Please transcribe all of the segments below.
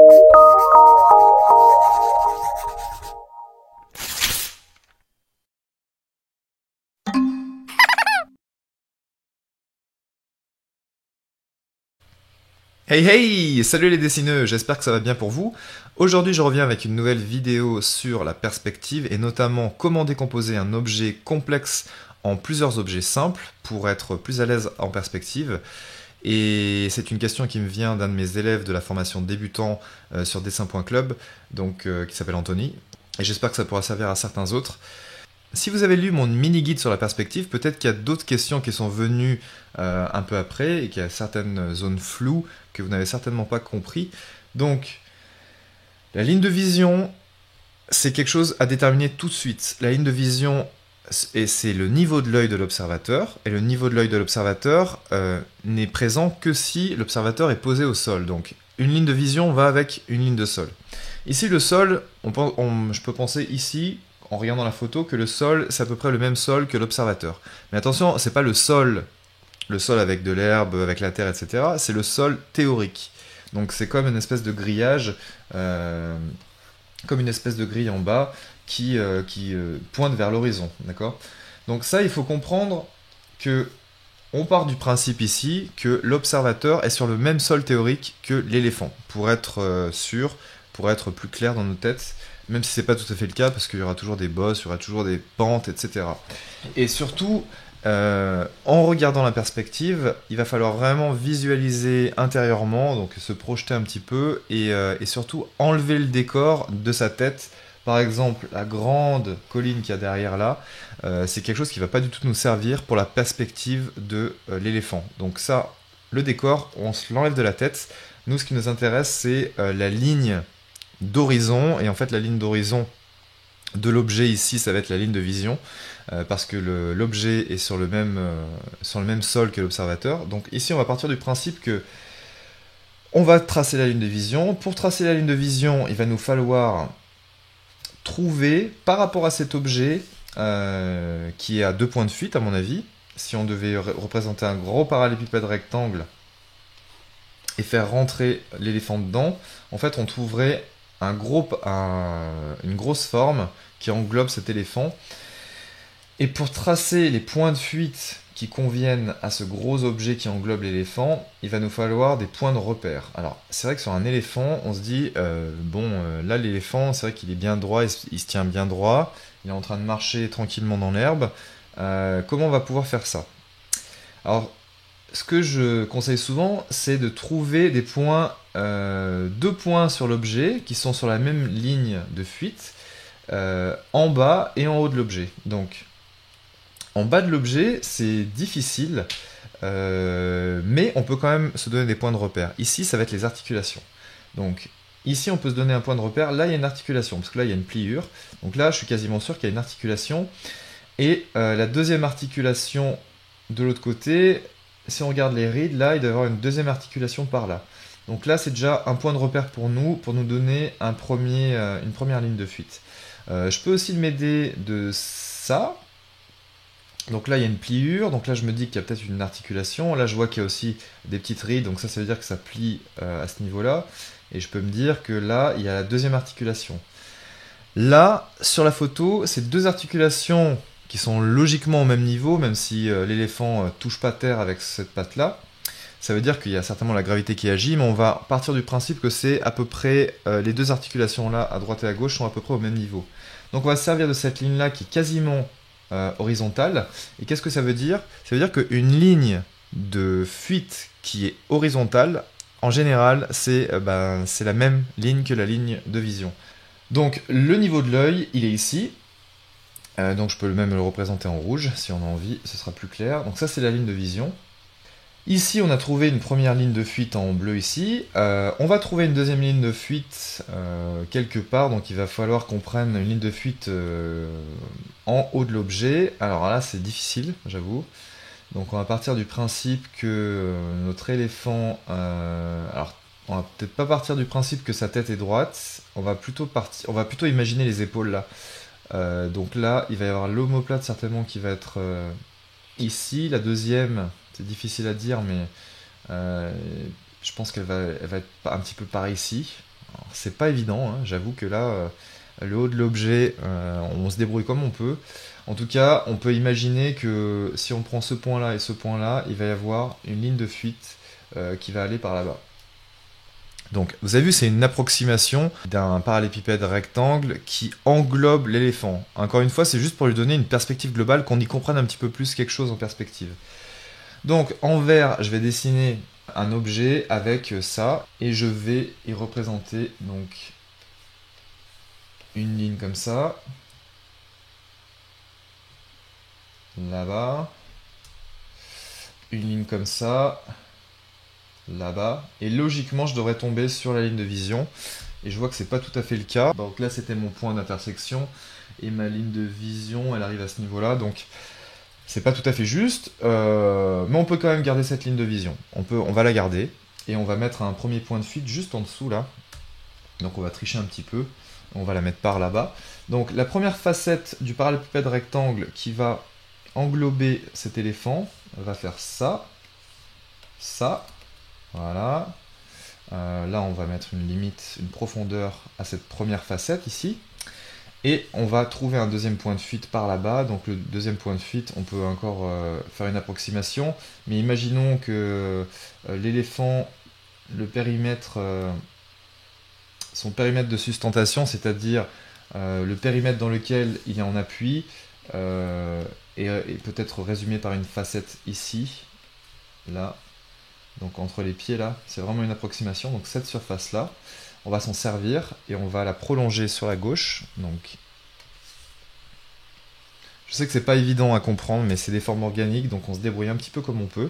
Hey hey! Salut les dessineux, j'espère que ça va bien pour vous. Aujourd'hui je reviens avec une nouvelle vidéo sur la perspective et notamment comment décomposer un objet complexe en plusieurs objets simples pour être plus à l'aise en perspective. Et c'est une question qui me vient d'un de mes élèves de la formation débutant sur dessin.club, qui s'appelle Anthony. Et j'espère que ça pourra servir à certains autres. Si vous avez lu mon mini-guide sur la perspective, peut-être qu'il y a d'autres questions qui sont venues un peu après et qu'il y a certaines zones floues que vous n'avez certainement pas compris. Donc, la ligne de vision, c'est quelque chose à déterminer tout de suite. La ligne de vision, c'est le niveau de l'œil de l'observateur, et le niveau de l'œil de l'observateur n'est présent que si l'observateur est posé au sol. Donc, une ligne de vision va avec une ligne de sol. Ici, le sol, je peux penser ici, en regardant la photo, que le sol, c'est à peu près le même sol que l'observateur. Mais attention, c'est pas le sol avec de l'herbe, avec la terre, etc. C'est le sol théorique. Donc c'est comme une espèce de grillage, comme une espèce de grille en bas qui pointe vers l'horizon, d'accord? Donc ça, il faut comprendre que on part du principe ici que l'observateur est sur le même sol théorique que l'éléphant, pour être sûr, pour être plus clair dans nos têtes, même si c'est pas tout à fait le cas, parce qu'il y aura toujours des bosses, il y aura toujours des pentes, etc. Et surtout, en regardant la perspective, il va falloir vraiment visualiser intérieurement, donc se projeter un petit peu, et surtout enlever le décor de sa tête. Par exemple, la grande colline qu'il y a derrière là, c'est quelque chose qui ne va pas du tout nous servir pour la perspective de l'éléphant. Donc ça, le décor, on se l'enlève de la tête. Nous, ce qui nous intéresse, c'est la ligne d'horizon, et en fait la ligne d'horizon de l'objet ici, ça va être la ligne de vision, parce que l'objet est sur le même sol que l'observateur. Donc ici, on va partir du principe que on va tracer la ligne de vision. Pour tracer la ligne de vision, il va nous falloir trouver, par rapport à cet objet, qui est à deux points de fuite, à mon avis, si on devait représenter un gros parallélépipède rectangle et faire rentrer l'éléphant dedans, en fait, on trouverait une grosse forme qui englobe cet éléphant. Et pour tracer les points de fuite qui conviennent à ce gros objet qui englobe l'éléphant, il va nous falloir des points de repère. Alors, c'est vrai que sur un éléphant, on se dit, là l'éléphant, c'est vrai qu'il est bien droit, il se tient bien droit, il est en train de marcher tranquillement dans l'herbe. Comment on va pouvoir faire ça? Alors, ce que je conseille souvent, c'est de trouver des points, deux points sur l'objet qui sont sur la même ligne de fuite, en bas et en haut de l'objet. Donc, en bas de l'objet, c'est difficile, mais on peut quand même se donner des points de repère. Ici, ça va être les articulations. Donc, ici, on peut se donner un point de repère. Là, il y a une articulation, parce que là, il y a une pliure. Donc là, je suis quasiment sûr qu'il y a une articulation. Et la deuxième articulation de l'autre côté, si on regarde les rides, là, il doit y avoir une deuxième articulation par là. Donc là, c'est déjà un point de repère pour nous donner une première ligne de fuite. Je peux aussi m'aider de ça. Donc là, il y a une pliure, donc là, je me dis qu'il y a peut-être une articulation. Là, je vois qu'il y a aussi des petites rides, donc ça veut dire que ça plie à ce niveau-là. Et je peux me dire que là, il y a la deuxième articulation. Là, sur la photo, c'est deux articulations qui sont logiquement au même niveau, même si l'éléphant touche pas terre avec cette patte-là. Ça veut dire qu'il y a certainement la gravité qui agit, mais on va partir du principe que c'est à peu près, les deux articulations-là, à droite et à gauche, sont à peu près au même niveau. Donc on va se servir de cette ligne-là qui est quasiment horizontale. Et qu'est-ce que ça veut dire? Ça veut dire qu'une ligne de fuite qui est horizontale, en général, c'est la même ligne que la ligne de vision. Donc le niveau de l'œil, il est ici. Donc je peux même le représenter en rouge, si on a envie, ce sera plus clair. Donc ça, c'est la ligne de vision. Ici, on a trouvé une première ligne de fuite en bleu ici. On va trouver une deuxième ligne de fuite quelque part, donc il va falloir qu'on prenne une ligne de fuite en haut de l'objet. Alors là, c'est difficile, j'avoue. Donc on va partir du principe que notre éléphant... alors, on va peut-être pas partir du principe que sa tête est droite. On va plutôt imaginer les épaules là. Donc là, il va y avoir l'omoplate certainement qui va être ici. La deuxième, c'est difficile à dire, mais je pense qu'elle va être un petit peu par ici. c'est pas évident, hein. J'avoue que là, le haut de l'objet, on se débrouille comme on peut. En tout cas, on peut imaginer que si on prend ce point-là et ce point-là, il va y avoir une ligne de fuite qui va aller par là-bas. Donc, vous avez vu, c'est une approximation d'un parallélépipède rectangle qui englobe l'éléphant. Encore une fois, c'est juste pour lui donner une perspective globale, qu'on y comprenne un petit peu plus quelque chose en perspective. Donc, en vert, je vais dessiner un objet avec ça, et je vais y représenter donc une ligne comme ça, là-bas, une ligne comme ça, là-bas, et logiquement je devrais tomber sur la ligne de vision, et je vois que c'est pas tout à fait le cas. Donc là c'était mon point d'intersection, et ma ligne de vision elle arrive à ce niveau-là, donc c'est pas tout à fait juste, mais on peut quand même garder cette ligne de vision. On va la garder, et on va mettre un premier point de fuite juste en dessous là, donc on va tricher un petit peu, on va la mettre par là-bas. Donc la première facette du parallélépipède rectangle qui va englober cet éléphant va faire ça, ça, voilà. Là, on va mettre une limite, une profondeur à cette première facette ici. Et on va trouver un deuxième point de fuite par là-bas. Donc le deuxième point de fuite, on peut encore faire une approximation. Mais imaginons que l'éléphant, le périmètre, son périmètre de sustentation, c'est-à-dire le périmètre dans lequel il est en appui, est peut-être résumé par une facette ici, là. Donc entre les pieds là, c'est vraiment une approximation. Donc cette surface là, on va s'en servir et on va la prolonger sur la gauche. Donc je sais que c'est pas évident à comprendre, mais c'est des formes organiques, donc on se débrouille un petit peu comme on peut.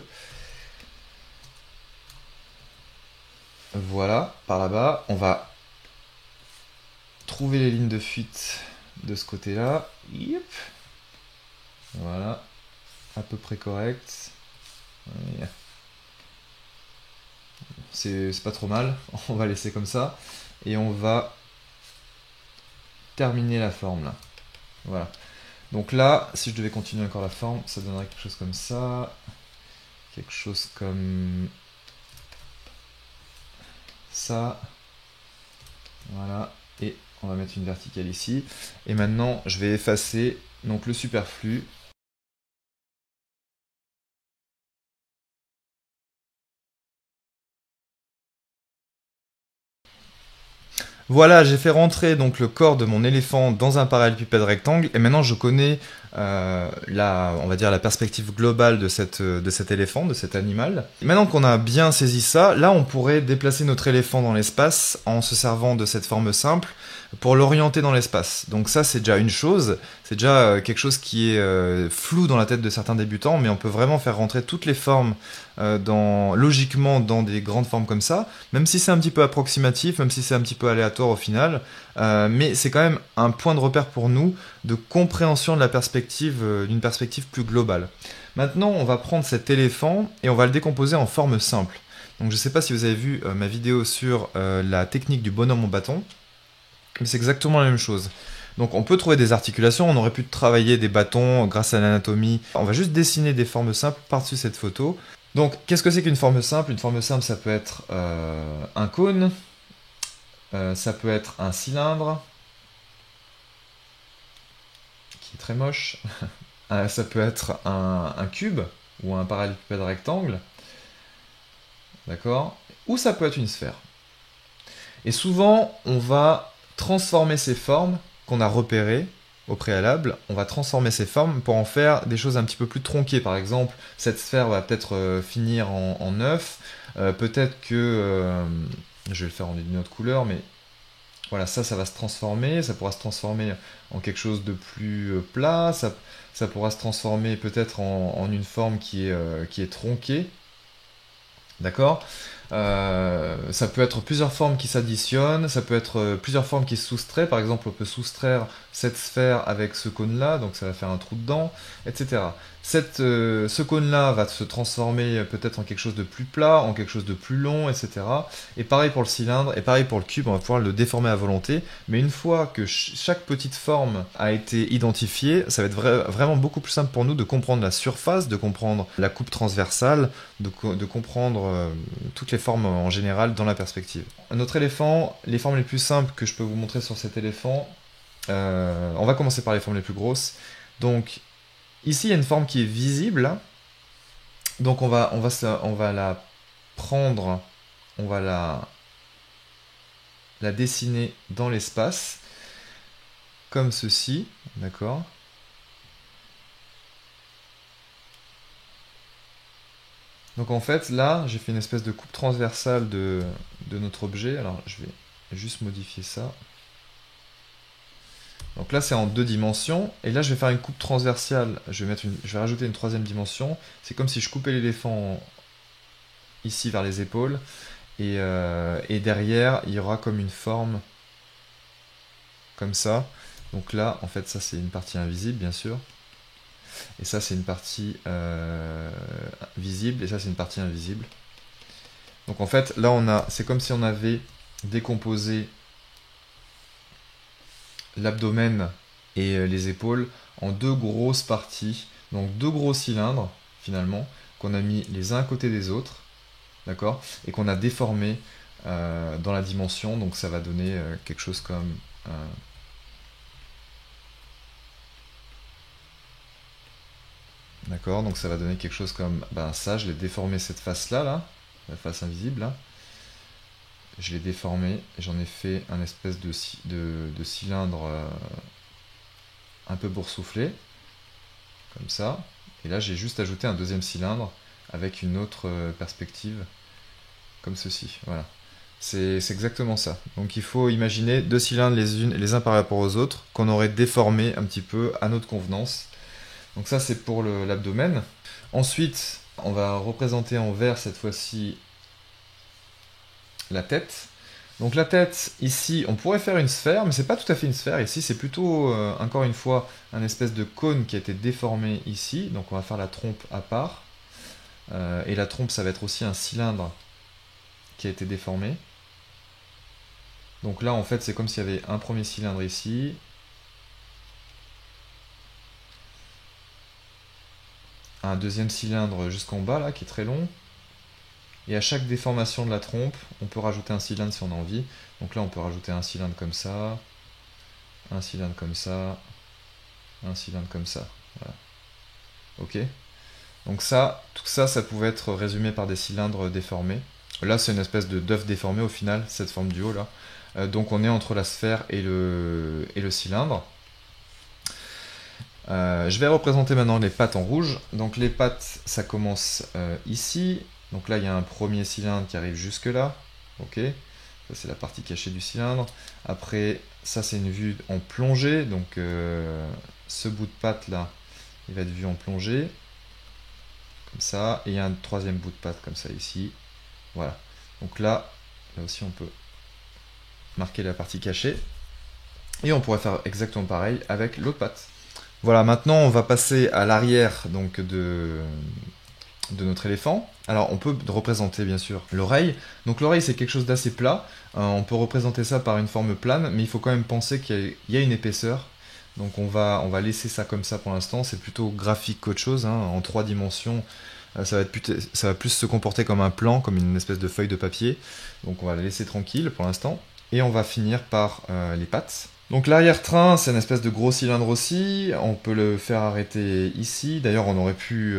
Voilà, par là-bas, on va trouver les lignes de fuite de ce côté-là. Yep. Voilà, à peu près correct. Yeah. C'est pas trop mal, on va laisser comme ça, et on va terminer la forme là. Voilà. Donc là, si je devais continuer encore la forme, ça donnerait quelque chose comme ça, quelque chose comme ça, voilà, et on va mettre une verticale ici. Et maintenant, je vais effacer donc le superflu. Voilà, j'ai fait rentrer donc le corps de mon éléphant dans un parallélépipède rectangle, et maintenant je connais on va dire la perspective globale de cet éléphant, de cet animal. Et maintenant qu'on a bien saisi ça, là on pourrait déplacer notre éléphant dans l'espace en se servant de cette forme simple pour l'orienter dans l'espace. Donc ça c'est déjà une chose, c'est déjà quelque chose qui est flou dans la tête de certains débutants, mais on peut vraiment faire rentrer toutes les formes logiquement dans des grandes formes comme ça, même si c'est un petit peu approximatif, même si c'est un petit peu aléatoire au final, mais c'est quand même un point de repère pour nous de compréhension de la perspective, d'une perspective plus globale. Maintenant, on va prendre cet éléphant et on va le décomposer en forme simple. Donc je ne sais pas si vous avez vu ma vidéo sur la technique du bonhomme en bâton, mais c'est exactement la même chose. Donc on peut trouver des articulations, on aurait pu travailler des bâtons grâce à l'anatomie. On va juste dessiner des formes simples par-dessus cette photo. Donc qu'est-ce que c'est qu'une forme simple? Une forme simple, ça peut être un cône, ça peut être un cylindre, qui est très moche, ça peut être un cube ou un parallélépipède rectangle, d'accord? Ou ça peut être une sphère. Et souvent, on va transformer ces formes qu'on a repérées au préalable, on va transformer ces formes pour en faire des choses un petit peu plus tronquées. Par exemple, cette sphère va peut-être finir en œuf, peut-être que, je vais le faire en une autre couleur, mais voilà, ça va se transformer, ça pourra se transformer en quelque chose de plus plat, ça pourra se transformer peut-être en une forme qui est tronquée, d'accord? Ça peut être plusieurs formes qui s'additionnent, ça peut être plusieurs formes qui se soustraient. Par exemple, on peut soustraire cette sphère avec ce cône-là, donc ça va faire un trou dedans, etc. Ce cône-là va se transformer peut-être en quelque chose de plus plat, en quelque chose de plus long, etc. Et pareil pour le cylindre, et pareil pour le cube, on va pouvoir le déformer à volonté. Mais une fois que chaque petite forme a été identifiée, ça va être vraiment beaucoup plus simple pour nous de comprendre la surface, de comprendre la coupe transversale, de comprendre toutes les formes en général dans la perspective. Notre éléphant, les formes les plus simples que je peux vous montrer sur cet éléphant, on va commencer par les formes les plus grosses. Donc ici il y a une forme qui est visible, donc on va la prendre, on va la dessiner dans l'espace, comme ceci, d'accord? Donc en fait là j'ai fait une espèce de coupe transversale de notre objet, alors je vais juste modifier ça. Donc là c'est en 2 dimensions, et là je vais faire une coupe transversale, je vais rajouter une 3e dimension, c'est comme si je coupais l'éléphant ici vers les épaules, et derrière il y aura comme une forme comme ça. Donc là en fait ça c'est une partie invisible bien sûr, et ça c'est une partie visible, et ça c'est une partie invisible. Donc en fait là c'est comme si on avait décomposé l'abdomen et les épaules en 2 grosses parties, donc 2 gros cylindres finalement, qu'on a mis les uns à côté des autres, d'accord, et qu'on a déformé dans la dimension, donc ça va donner quelque chose comme d'accord, donc ça va donner quelque chose comme ça, je l'ai déformé cette face là, la face invisible là, je l'ai déformé, j'en ai fait un espèce de cylindre un peu boursouflé, comme ça. Et là, j'ai juste ajouté un 2e cylindre avec une autre perspective, comme ceci. Voilà. C'est exactement ça. Donc il faut imaginer 2 cylindres les uns par rapport aux autres, qu'on aurait déformé un petit peu à notre convenance. Donc ça, c'est pour l'abdomen. Ensuite, on va représenter en vert cette fois-ci la tête. Donc la tête, ici, on pourrait faire une sphère, mais c'est pas tout à fait une sphère. Ici, c'est plutôt, encore une fois, un espèce de cône qui a été déformé ici. Donc on va faire la trompe à part. Et la trompe, ça va être aussi un cylindre qui a été déformé. Donc là, en fait, c'est comme s'il y avait un premier cylindre ici. Un 2e cylindre jusqu'en bas, là, qui est très long. Et à chaque déformation de la trompe, on peut rajouter un cylindre si on a envie. Donc là, on peut rajouter un cylindre comme ça, un cylindre comme ça, un cylindre comme ça. Voilà. Ok. Donc ça, tout ça, ça pouvait être résumé par des cylindres déformés. Là, c'est une espèce de d'œuf déformé au final, cette forme du haut là. Donc on est entre la sphère et le cylindre. Je vais représenter maintenant les pattes en rouge. Donc les pattes, ça commence ici. Donc là, il y a un premier cylindre qui arrive jusque là. Ok. Ça, c'est la partie cachée du cylindre. Après, ça, c'est une vue en plongée. Donc ce bout de patte là, il va être vu en plongée. Comme ça. Et il y a un 3e bout de patte comme ça ici. Voilà. Donc là aussi, on peut marquer la partie cachée. Et on pourrait faire exactement pareil avec l'autre patte. Voilà, maintenant on va passer à l'arrière donc de notre éléphant. Alors on peut représenter bien sûr l'oreille. Donc l'oreille c'est quelque chose d'assez plat. On peut représenter ça par une forme plane, mais il faut quand même penser qu'il y a une épaisseur. Donc on va laisser ça comme ça pour l'instant. C'est plutôt graphique qu'autre chose, hein. En 3 dimensions, ça va plus se comporter comme un plan, comme une espèce de feuille de papier. Donc on va la laisser tranquille pour l'instant. Et on va finir par les pattes. Donc l'arrière-train, c'est une espèce de gros cylindre aussi. On peut le faire arrêter ici. D'ailleurs, on aurait pu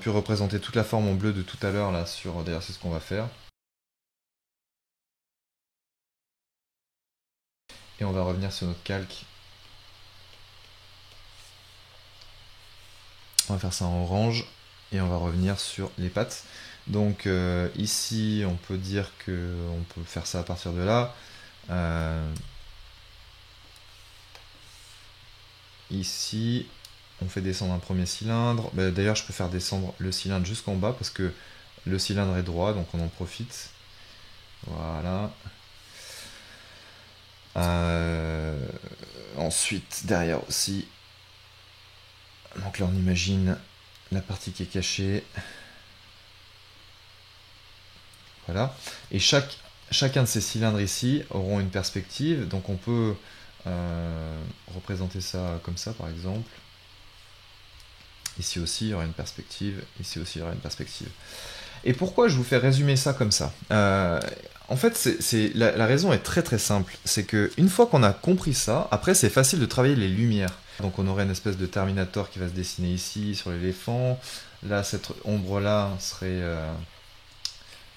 représenter toute la forme en bleu de tout à l'heure là sur. D'ailleurs, c'est ce qu'on va faire. Et on va revenir sur notre calque. On va faire ça en orange et on va revenir sur les pattes. Donc ici, on peut dire que on peut faire ça à partir de là. Ici, on fait descendre un premier cylindre. D'ailleurs, je peux faire descendre le cylindre jusqu'en bas parce que le cylindre est droit, donc on en profite. Voilà. Ensuite, derrière aussi. Donc là on imagine la partie qui est cachée. Voilà. Et chacun de ces cylindres ici auront une perspective. Donc on peut représenter ça comme ça par exemple. Ici aussi il y aura une perspective. Ici aussi il y aura une perspective. Et pourquoi je vous fais résumer ça comme ça? En fait, la raison est très très simple. C'est qu'une fois qu'on a compris ça, après c'est facile de travailler les lumières. Donc on aurait une espèce de Terminator qui va se dessiner ici sur l'éléphant. Là, cette ombre-là serait...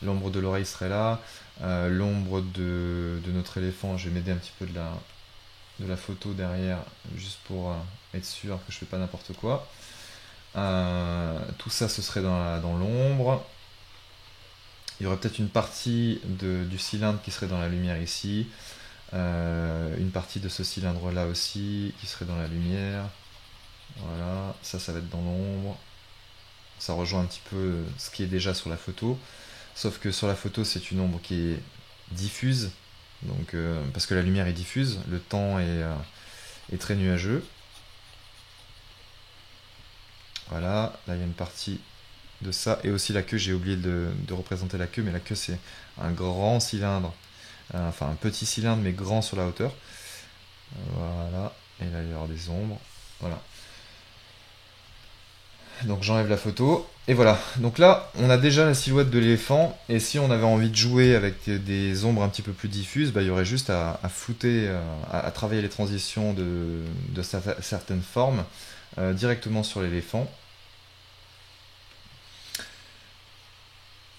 l'ombre de l'oreille serait là. L'ombre de notre éléphant, je vais m'aider un petit peu de la photo derrière, juste pour être sûr que je fais pas n'importe quoi. Tout ça, ce serait dans l'ombre. Il y aurait peut-être une partie du cylindre qui serait dans la lumière ici. Une partie de ce cylindre-là aussi qui serait dans la lumière. Voilà, ça va être dans l'ombre. Ça rejoint un petit peu ce qui est déjà sur la photo. Sauf que sur la photo, c'est une ombre qui est diffuse. Donc, parce que la lumière est diffuse, le temps est très nuageux. Voilà, là il y a une partie de ça, et aussi la queue, j'ai oublié de représenter la queue, mais la queue c'est un grand cylindre, enfin un petit cylindre mais grand sur la hauteur. Voilà, et là il y aura des ombres, voilà. Donc j'enlève la photo, et voilà. Donc là, on a déjà la silhouette de l'éléphant, et si on avait envie de jouer avec des ombres un petit peu plus diffuses, bah, il y aurait juste à flouter, à travailler les transitions de certaines formes directement sur l'éléphant.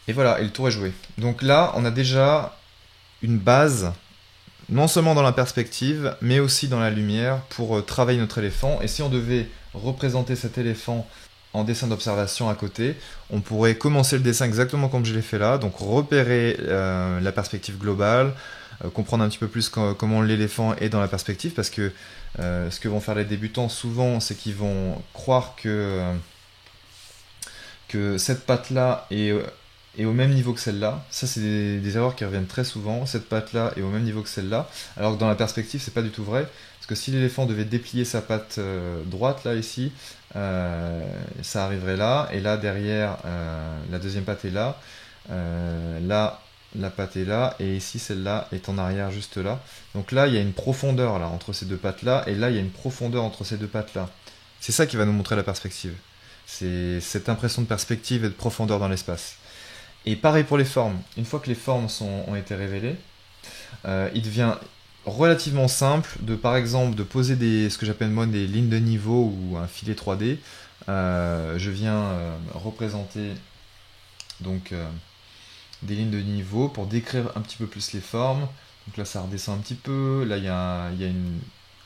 Et voilà, et le tour est joué. Donc là, on a déjà une base, non seulement dans la perspective, mais aussi dans la lumière, pour travailler notre éléphant. Et si on devait représenter cet éléphant en dessin d'observation à côté, on pourrait commencer le dessin exactement comme je l'ai fait là, donc repérer la perspective globale, comprendre un petit peu plus comment l'éléphant est dans la perspective, parce que ce que vont faire les débutants souvent, c'est qu'ils vont croire que cette patte-là est au même niveau que celle-là. Ça, c'est des erreurs qui reviennent très souvent. Cette patte-là est au même niveau que celle-là, alors que dans la perspective, c'est pas du tout vrai. Parce que si l'éléphant devait déplier sa patte droite, là, ici, ça arriverait là, et là, derrière, la deuxième patte est là. Là, la patte est là, et ici, celle-là est en arrière, juste là. Donc là, il y a une profondeur là entre ces deux pattes-là, et là, il y a une profondeur entre ces deux pattes-là. C'est ça qui va nous montrer la perspective. C'est cette impression de perspective et de profondeur dans l'espace. Et pareil pour les formes. Une fois que les formes ont été révélées, il devient relativement simple de, par exemple, de poser ce que j'appelle moi des lignes de niveau ou un filet 3D. Je viens représenter donc des lignes de niveau pour décrire un petit peu plus les formes. Donc là, ça redescend un petit peu. Là, il y a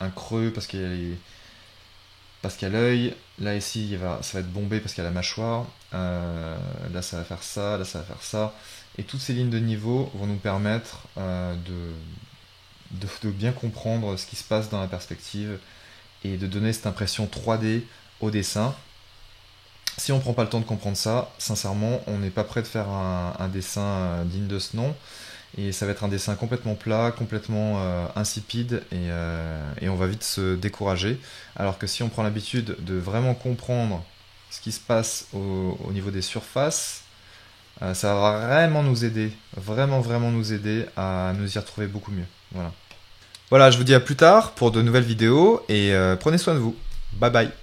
un creux parce qu'il y a l'œil. Là, ici, ça va être bombé parce qu'il y a la mâchoire. Là, ça va faire ça. Là, ça va faire ça. Et toutes ces lignes de niveau vont nous permettre de bien comprendre ce qui se passe dans la perspective et de donner cette impression 3D au dessin. Si on ne prend pas le temps de comprendre ça, sincèrement, on n'est pas prêt de faire un dessin digne de ce nom. Et ça va être un dessin complètement plat, complètement insipide, et on va vite se décourager. Alors que si on prend l'habitude de vraiment comprendre ce qui se passe au niveau des surfaces, ça va vraiment nous aider, vraiment nous aider à nous y retrouver beaucoup mieux. Voilà. Voilà, je vous dis à plus tard pour de nouvelles vidéos, et prenez soin de vous. Bye bye.